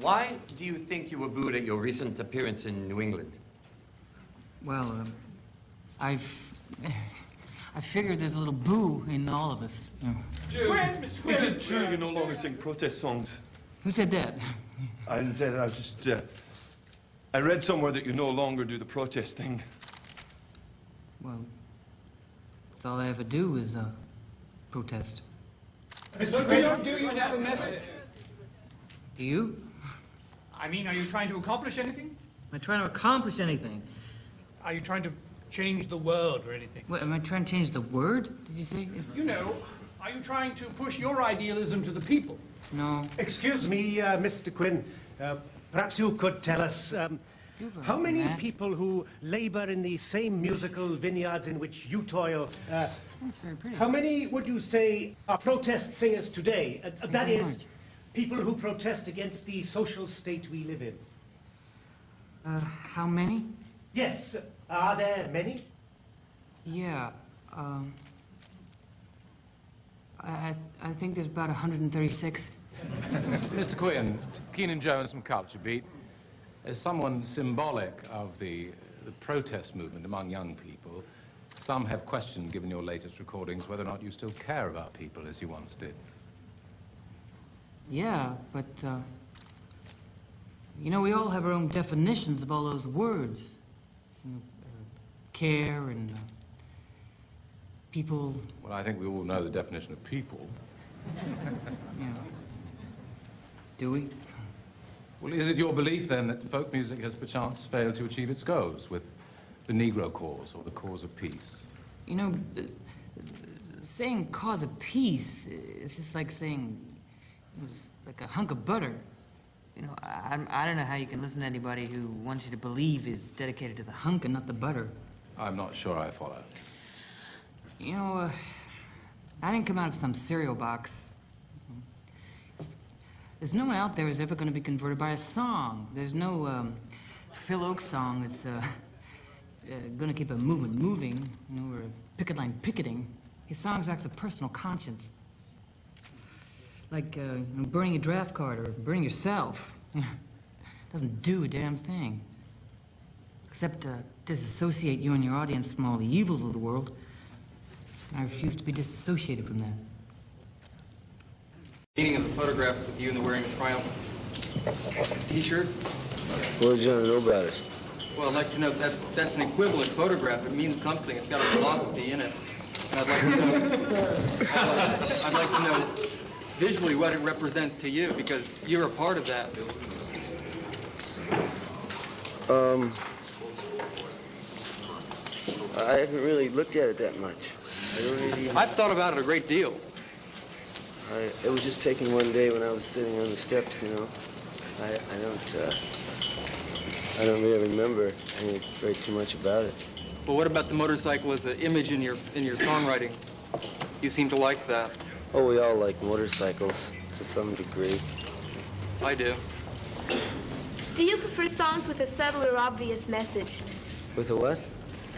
Why do you think you were booed at your recent appearance in New England? Well, I figured there's a little boo in all of us. Is it true you no longer sing protest songs? Who said that? I didn't say that. I was just, I read somewhere that you no longer do the protest thing. Well, that's all I ever do is, protest. Mr. Quinn, do you have a message? Do you? I mean, are you trying to accomplish anything? Am I trying to accomplish anything? Are you trying to change the world or anything? What, am I trying to change the word, did you say? You know, are you trying to push your idealism to the people? No. Excuse me, Mr. Quinn. Perhaps you could tell us how many people who labor in the same musical vineyards in which you toil, That's very pretty. how many would you say are protest singers today? That is, people who protest against the social state we live in. How many? Yes, are there many? Yeah, I think there's about 136. Mr. Quinn, Keenan Jones from Culture Beat. As someone symbolic of the protest movement among young people, some have questioned, given your latest recordings, whether or not you still care about people as you once did. Yeah, but, you know, we all have our own definitions of all those words. You know, care and people. Well, I think we all know the definition of people. Yeah. Do we? Well, is it your belief, then, that folk music has perchance failed to achieve its goals with the Negro cause or the cause of peace? You know, saying cause of peace is just like saying, you know, just like a hunk of butter. You know, I don't know how you can listen to anybody who wants you to believe is dedicated to the hunk and not the butter. I'm not sure I follow. You know, I didn't come out of some cereal box. There's no one out there who's ever going to be converted by a song. There's no Phil Oakes song that's going to keep a movement moving, you know, or a picket line picketing. His songs acts of personal conscience. Like you know, burning a draft card or burning yourself. Doesn't do a damn thing. Except disassociate you and your audience from all the evils of the world. I refuse to be disassociated from that. Meaning of the photograph with you in the wearing a Triumph T-shirt? What would you want to know about it? Well, I'd like to know that that's an equivalent photograph. It means something. It's got a philosophy in it. And I'd like to know, I'd like to know visually what it represents to you, because you're a part of that. I haven't really looked at it that much. I don't really... I've thought about it a great deal. It was just taken one day when I was sitting on the steps, you know. I don't really remember any very too much about it. Well, what about the motorcycle as an image in your songwriting? You seem to like that. Oh, we all like motorcycles to some degree. I do. Do you prefer songs with a subtle or obvious message? With a what?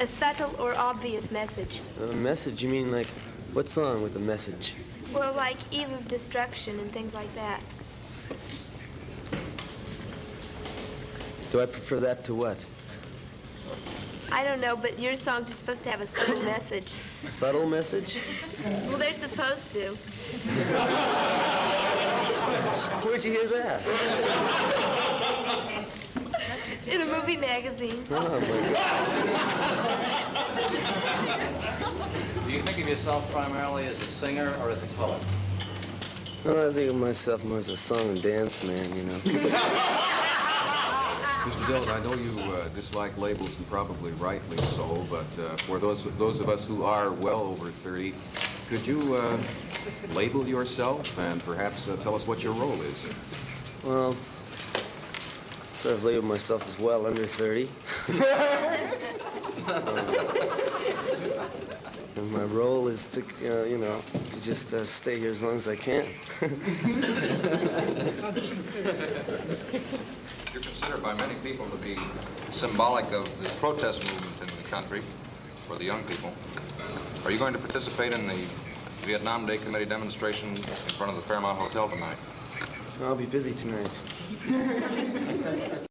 A subtle or obvious message. A message? You mean like, what song with a message? Well, like Eve of Destruction and things like that. Do I prefer that to what? I don't know, but your songs are supposed to have a subtle message. A subtle message? Well, they're supposed to. Where'd you hear that? In a movie magazine. Oh, my God. Do you think of yourself primarily as a singer or as a poet? Oh, I think of myself more as a song and dance man, you know. Mr. Dillon, I know you dislike labels, and probably rightly so, but for those of us who are well over 30, could you label yourself and perhaps tell us what your role is? Well, sort of label myself as well under 30. And my role is to, you know, to just stay here as long as I can. You're considered by many people to be symbolic of the protest movement in the country for the young people. Are you going to participate in the Vietnam Day Committee demonstration in front of the Fairmont Hotel tonight? I'll be busy tonight.